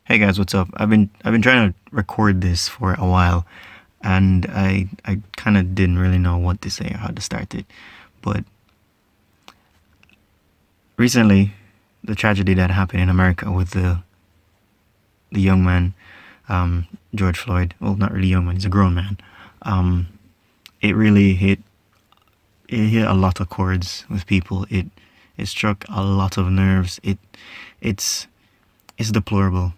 Hey guys, what's up? I've been trying to record this for a while, and I kind of didn't really know what to say or how to start it. But recently, the tragedy that happened in America with the young man, George Floyd. Well, not really young man; he's a grown man. Um, it really hit a lot of chords with people. It struck a lot of nerves. It's it's deplorable.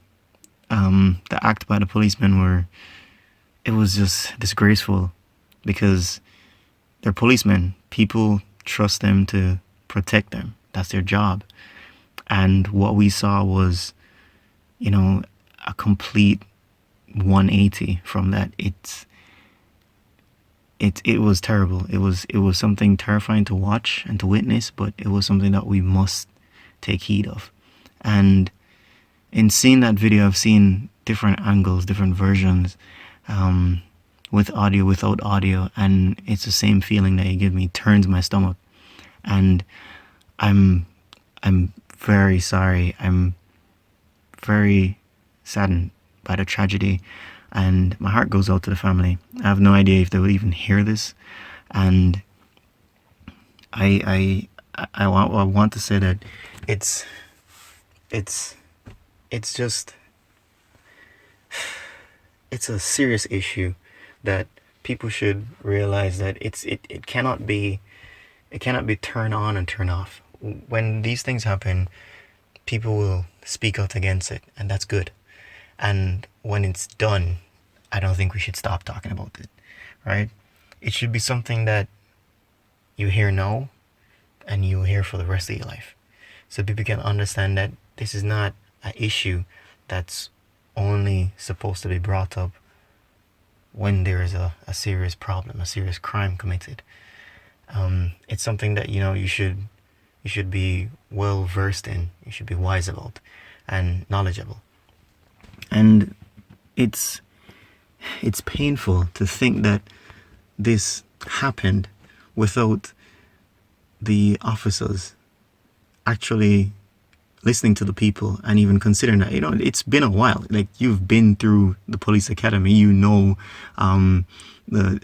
The act by the policemen were it was just disgraceful because they're policemen. People trust them to protect them. That's their job. And what we saw was, you know, a complete 180 from that. It was terrible. It was something terrifying to watch and to witness, but it was something that we must take heed of. And in seeing that video, I've seen different angles, different versions, um, with audio, without audio, and it's the same feeling that you give me. Turns my stomach, and I'm I'm very sorry. I'm very saddened by the tragedy, and my heart goes out to the family. I have no idea if they will even hear this, and I want to say that it's it's it's just it's a serious issue that people should realize that it cannot be turn on and turn off. When these things happen, people will speak out against it, and that's good. And when it's done, I don't think we should stop talking about it, right? It should be something that you hear now and you'll hear for the rest of your life. So people can understand that this is not an issue that's only supposed to be brought up when there is a serious problem, a serious crime committed. It's something that you should be well versed in. You should be wise about and knowledgeable. And it's it's painful to think that this happened without the officers actually listening to the people and even considering that it's been a while. Like, you've been through the police academy, um the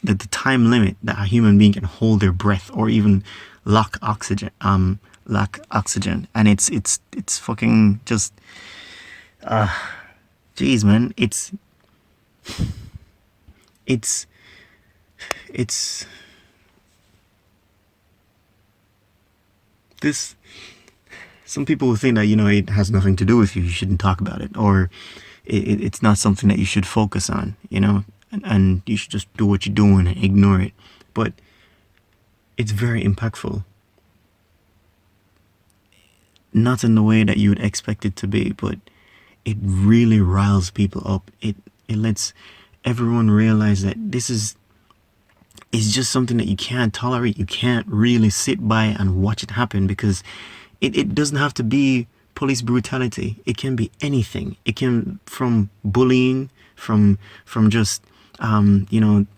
the time limit that a human being can hold their breath or even lack oxygen, and it's fucking just uh jeez, man. It's it's this Some people will think that it has nothing to do with you. You shouldn't talk about it, or it's not something that you should focus on. And you should just do what you're doing and ignore it. But it's very impactful, not in the way that you would expect it to be, but it really riles people up. It lets everyone realize that this is just something that you can't tolerate. You can't really sit by and watch it happen, because it doesn't have to be police brutality. It can be anything. It can from bullying, from just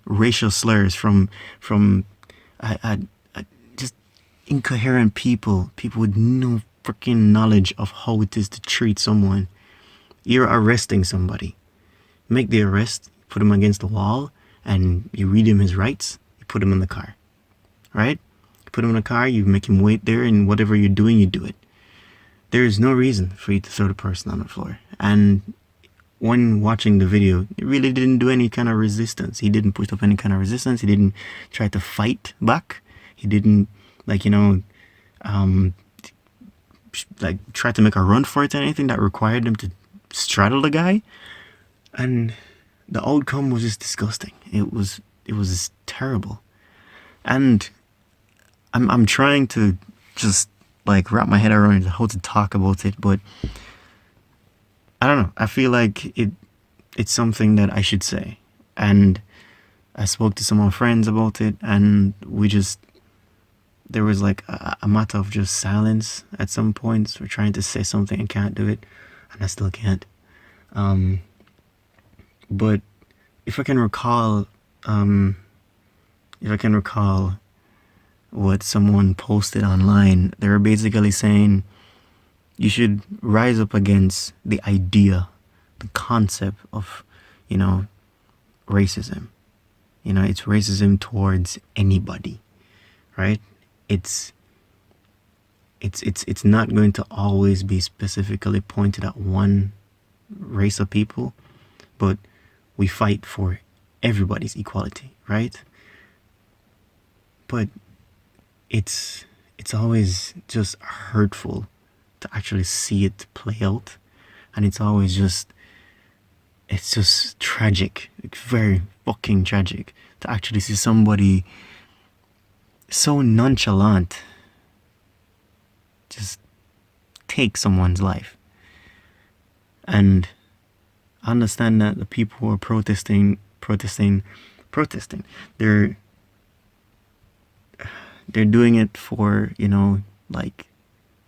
racial slurs, from just incoherent people with no freaking knowledge of how it is to treat someone. You're arresting somebody. Make the arrest, put him against the wall, and you read him his rights. You put him in the car, right? You put him in the car, you make him wait there, and whatever you're doing, you do it. There is no reason for you to throw the person on the floor. And when watching the video, it really didn't do any kind of resistance. He didn't put up any kind of resistance. He didn't try to fight back. He didn't, um, try to make a run for it or anything that required him to straddle the guy. And the outcome was just disgusting. It was terrible. And I'm trying to just wrap my head around how to talk about it, but I don't know. I feel like it's something that I should say. And I spoke to some of my friends about it, and there was a matter of just silence at some points. We're trying to say something and can't do it, and I still can't. Um, but if I can recall, um, if I can recall what someone posted online, they were basically saying, you should rise up against the idea, the concept of, racism. It's racism towards anybody, right? It's not going to always be specifically pointed at one race of people, but we fight for everybody's equality, right? But it's always just hurtful to actually see it play out, and it's just tragic, very fucking tragic to actually see somebody so nonchalant just take someone's life. And I understand that the people who are protesting, they're doing it for,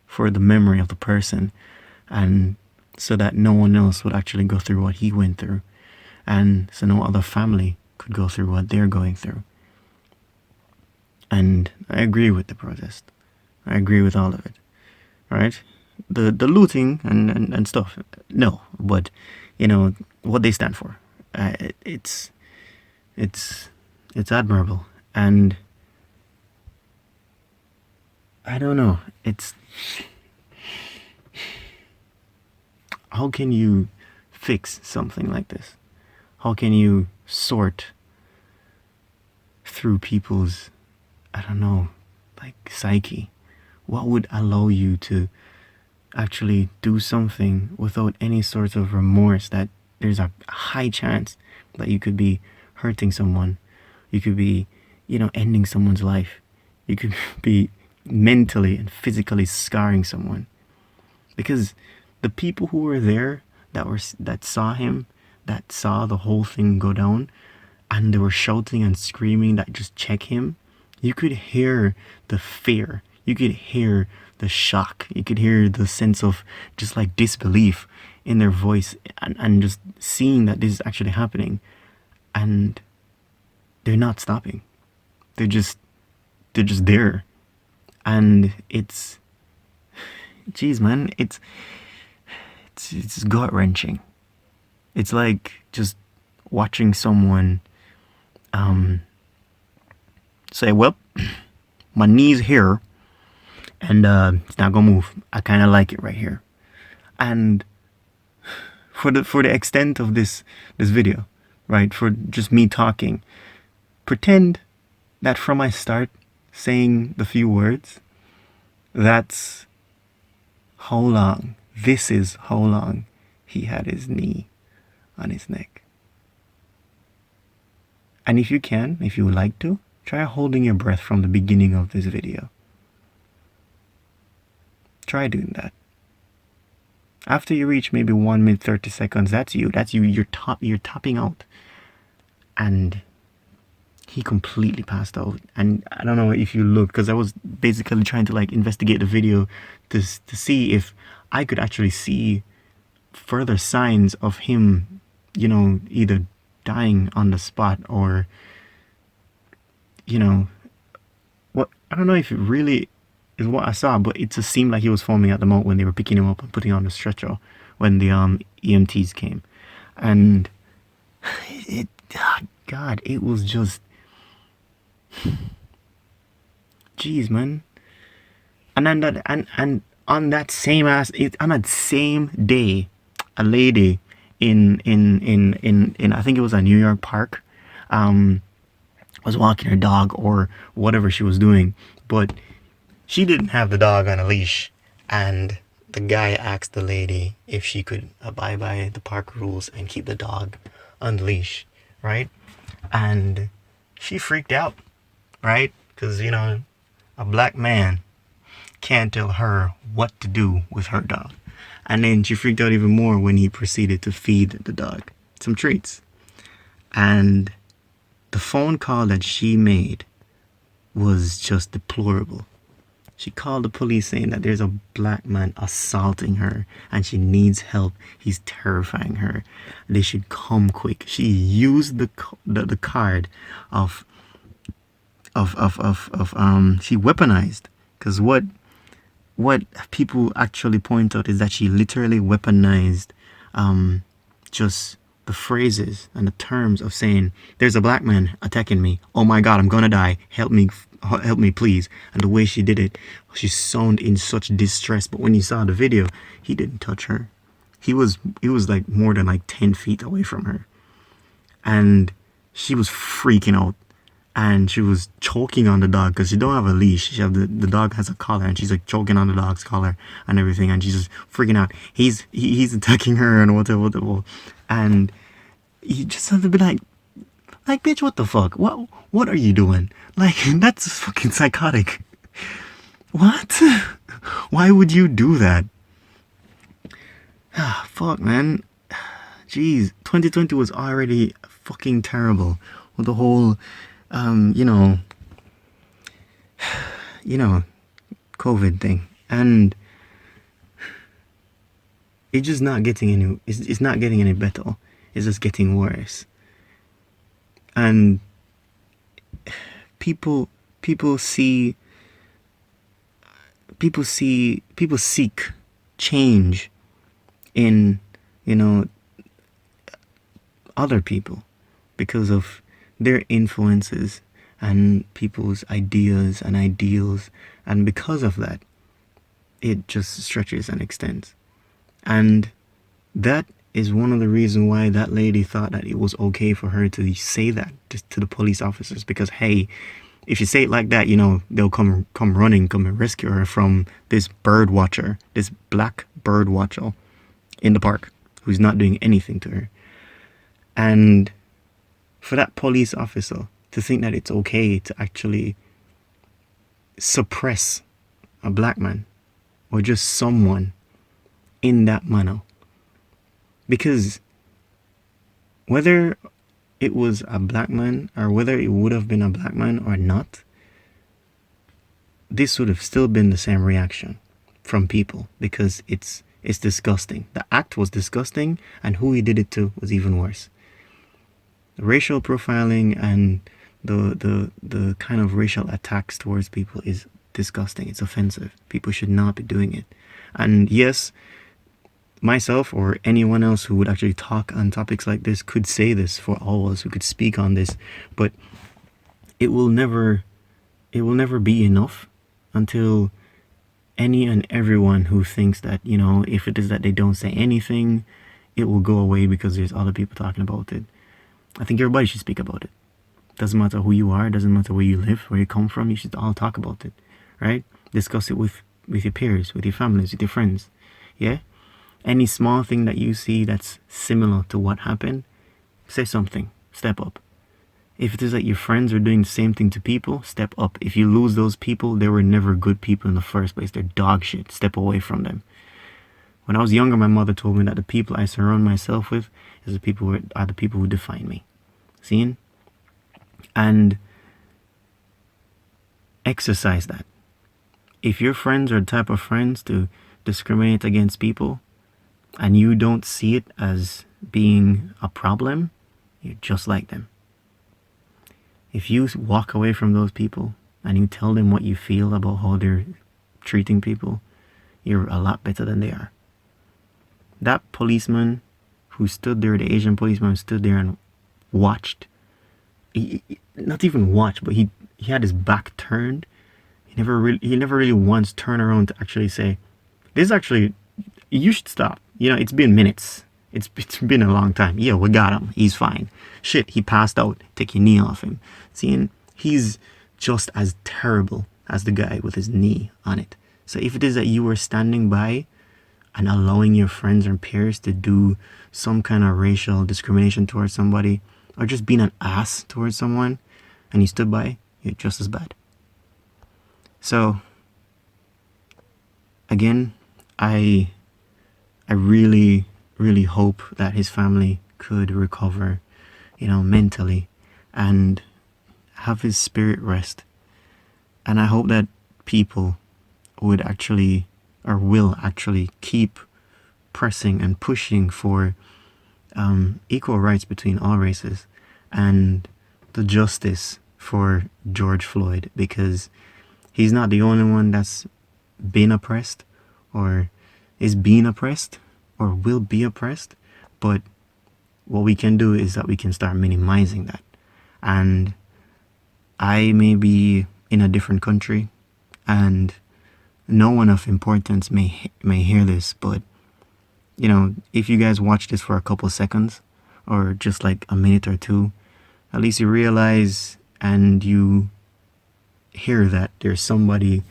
for the memory of the person, and so that no one else would actually go through what he went through, and so no other family could go through what they're going through. And I agree with the protest. I agree with all of it, right? The looting and stuff, no, but what they stand for, it's admirable. And I don't know, how can you fix something like this? How can you sort through people's, psyche? What would allow you to actually do something without any sort of remorse that there's a high chance that you could be hurting someone? You could be, ending someone's life. You could be mentally and physically scarring someone. Because the people who were there that saw him, that saw the whole thing go down, and they were shouting and screaming that just check him, you could hear the fear, you could hear the shock, you could hear the sense of just like disbelief in their voice, and just seeing that this is actually happening, and they're not stopping. They're just there. And it's, geez, man, it's gut wrenching. It's like just watching someone say, well, my knee's here, and it's not gonna move. I kind of like it right here. And for the extent of this video, right, for just me talking, pretend that from I start saying the few words, that's how long, this is how long he had his knee on his neck. And if you would like to, try holding your breath from the beginning of this video. Try doing that. After you reach maybe 1 minute 30 seconds, that's you, you're topping out. And he completely passed out. And I don't know if you looked, because I was basically trying to investigate the video to see if I could actually see further signs of him, either dying on the spot or, what, I don't know if it really is what I saw, but it just seemed like he was foaming at the mouth when they were picking him up and putting him on the stretcher when the EMTs came. And God, it was just, jeez, man. And then on that same day, a lady in I think it was a New York park, was walking her dog or whatever she was doing, but she didn't have the dog on a leash, and the guy asked the lady if she could abide by the park rules and keep the dog on the leash, right? And she freaked out, right? Because, a black man can't tell her what to do with her dog. And then she freaked out even more when he proceeded to feed the dog some treats. And the phone call that she made was just deplorable. She called the police saying that there's a black man assaulting her and she needs help. He's terrifying her. They should come quick. She used the card she weaponized, because what what people actually point out is that she literally weaponized just the phrases and the terms of saying, there's a black man attacking me. Oh my God, I'm gonna die. Help me, please. And the way she did it, she sounded in such distress. But when you saw the video, he didn't touch her. He was like more than like 10 feet away from her. And she was freaking out. And she was choking on the dog because she don't have a leash. She have the dog has a collar, and she's like choking on the dog's collar and everything, and she's just freaking out. He's attacking her and whatever. And you just have to be like bitch, what the fuck? What are you doing? Like, that's fucking psychotic. What? Why would you do that? Ah, fuck, man. Jeez, 2020 was already fucking terrible with the whole you know, COVID thing, and it's just not getting any. It's not getting any better. It's just getting worse. And people seek change in, other people because of their influences and people's ideas and ideals, and because of that it just stretches and extends. And that is one of the reasons why that lady thought that it was okay for her to say that to the police officers, because hey, if you say it like that, they'll come running, come and rescue her from this bird watcher, this black bird watcher in the park who's not doing anything to her. And for that police officer to think that it's okay to actually suppress a black man or just someone in that manner, because whether it was a black man or whether it would have been a black man or not, this would have still been the same reaction from people, because it's disgusting. The act was disgusting, and who he did it to was even worse. Racial profiling and the kind of racial attacks towards people is disgusting. It's offensive. People should not be doing it. And yes, myself or anyone else who would actually talk on topics like this could say this for all of us, who could speak on this, but it will never be enough until any and everyone who thinks that, if it is that they don't say anything, it will go away because there's other people talking about it. I think everybody should speak about it. Doesn't matter who you are, doesn't matter where you live, where you come from, you should all talk about it, right? Discuss it with your peers, with your families, with your friends, yeah? Any small thing that you see that's similar to what happened, say something, step up. If it is that your friends are doing the same thing to people, step up. If you lose those people, they were never good people in the first place. They're dog shit. Step away from them. When I was younger, my mother told me that the people I surround myself with are the people who define me. Seeing? And exercise that. If your friends are the type of friends to discriminate against people, and you don't see it as being a problem, you're just like them. If you walk away from those people and you tell them what you feel about how they're treating people, you're a lot better than they are. That policeman who stood there, the Asian policeman who stood there and watched, not even watched, but he had his back turned. He never really once turned around to actually say, you should stop. It's been minutes. It's been a long time. Yeah, we got him. He's fine. Shit, he passed out. Take your knee off him. Seeing, he's just as terrible as the guy with his knee on it. So if it is that you were standing by and allowing your friends or peers to do some kind of racial discrimination towards somebody, or just being an ass towards someone, and you stood by, you're just as bad. So, again, I really, really hope that his family could recover, mentally, and have his spirit rest. And I hope that people would actually, or will actually, keep pressing and pushing for equal rights between all races and the justice for George Floyd, because he's not the only one that's been oppressed, or is being oppressed, or will be oppressed. But what we can do is that we can start minimizing that. And I may be in a different country, and no one of importance may hear this, but you know, if you guys watch this for a couple seconds, or just like a minute or two, at least you realize and you hear that there's somebody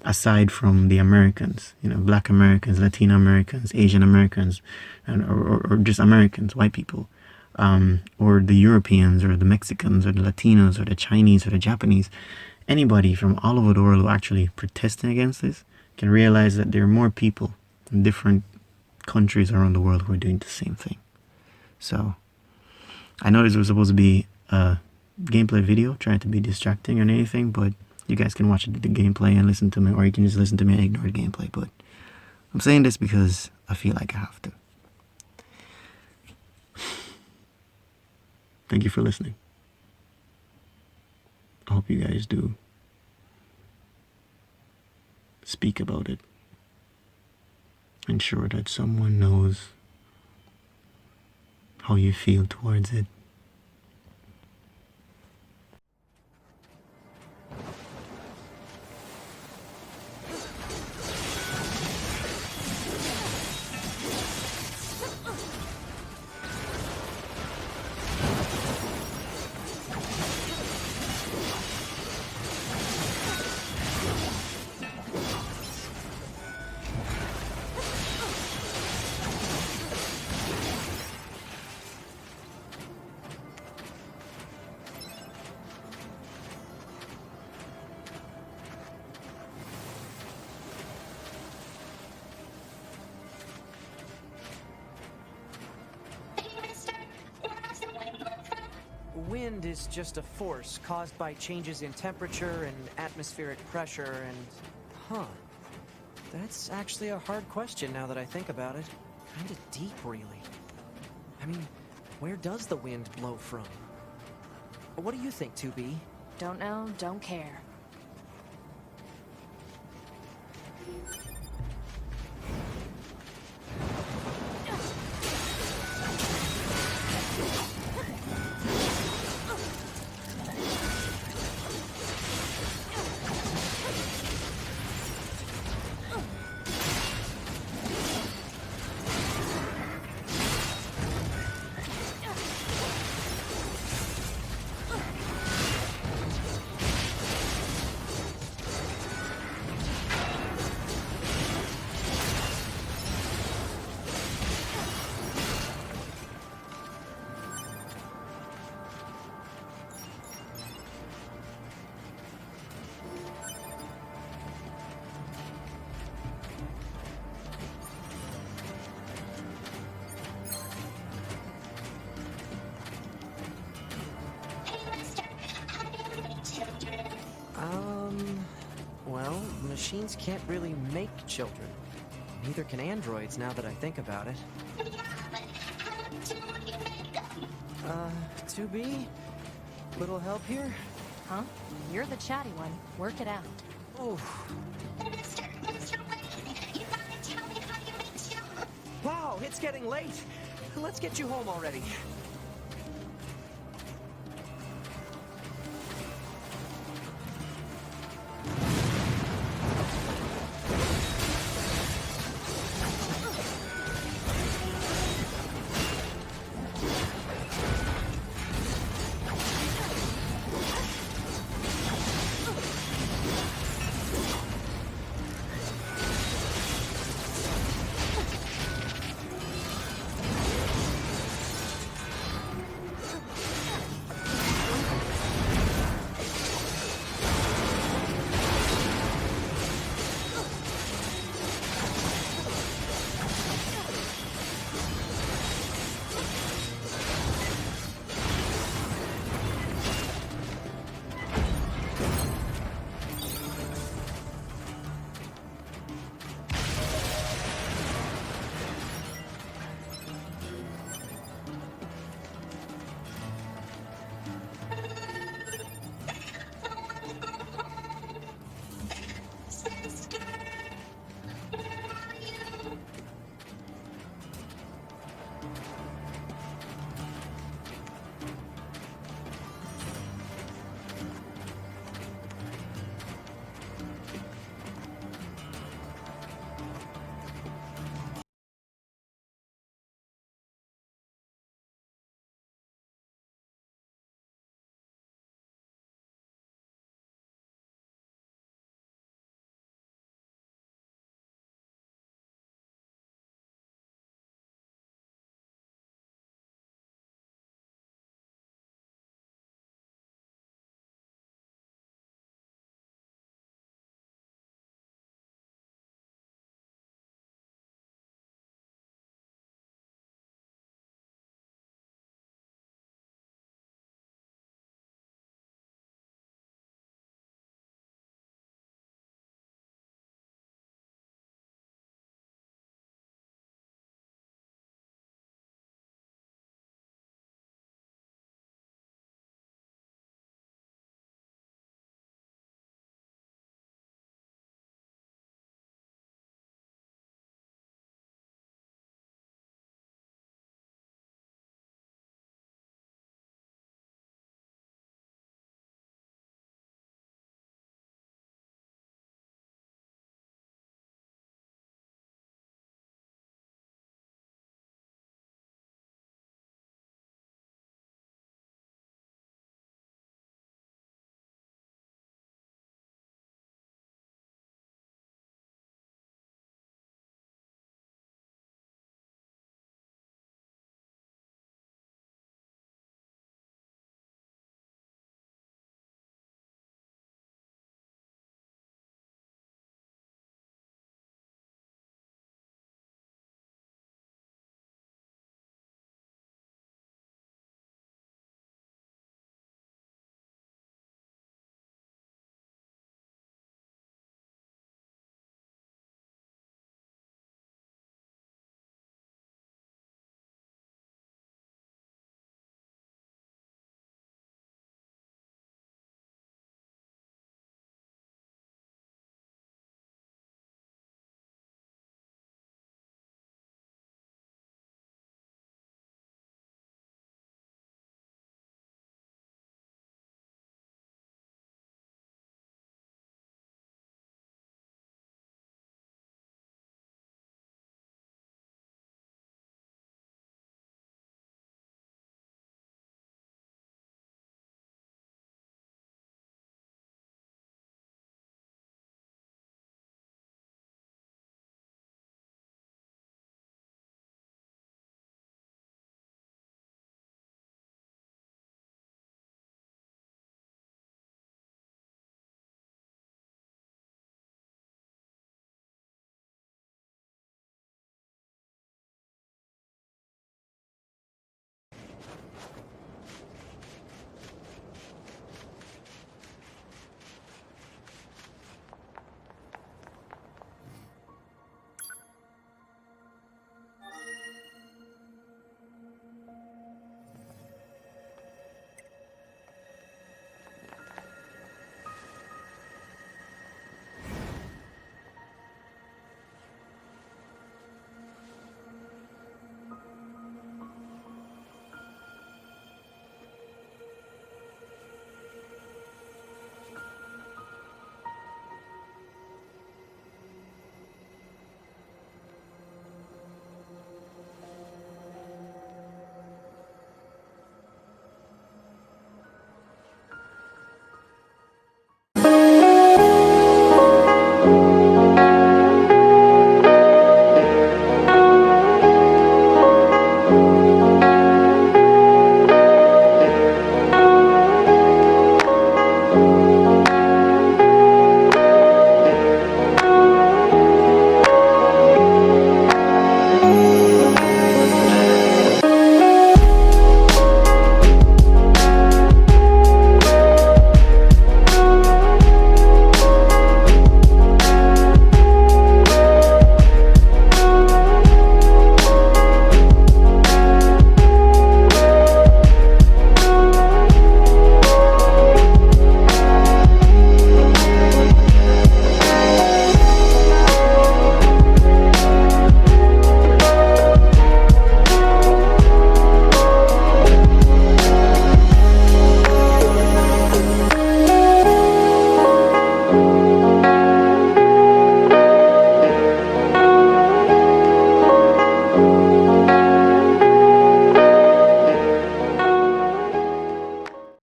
aside from the Americans, you know, Black Americans, Latino Americans, Asian Americans, and or just Americans, white people, or the Europeans, or the Mexicans, or the Latinos, or the Chinese, or the Japanese. Anybody from all over the world who actually protesting against this can realize that there are more people in different countries around the world who are doing the same thing. So I know this was supposed to be a gameplay video, trying to be distracting or anything, but you guys can watch the gameplay and listen to me, or you can just listen to me and ignore the gameplay. But I'm saying this because I feel like I have to. Thank you for listening. I hope you guys do speak about it. Ensure that someone knows how you feel towards it. Wind is just a force caused by changes in temperature and atmospheric pressure and... Huh. That's actually a hard question now that I think about it. Kinda deep, really. I mean, where does the wind blow from? What do you think, 2B? Don't know, don't care. Well, machines can't really make children. Neither can androids, now that I think about it. 2B? Little help here? Huh? You're the chatty one. Work it out. Oh. Wow, it's getting late. Let's get you home already.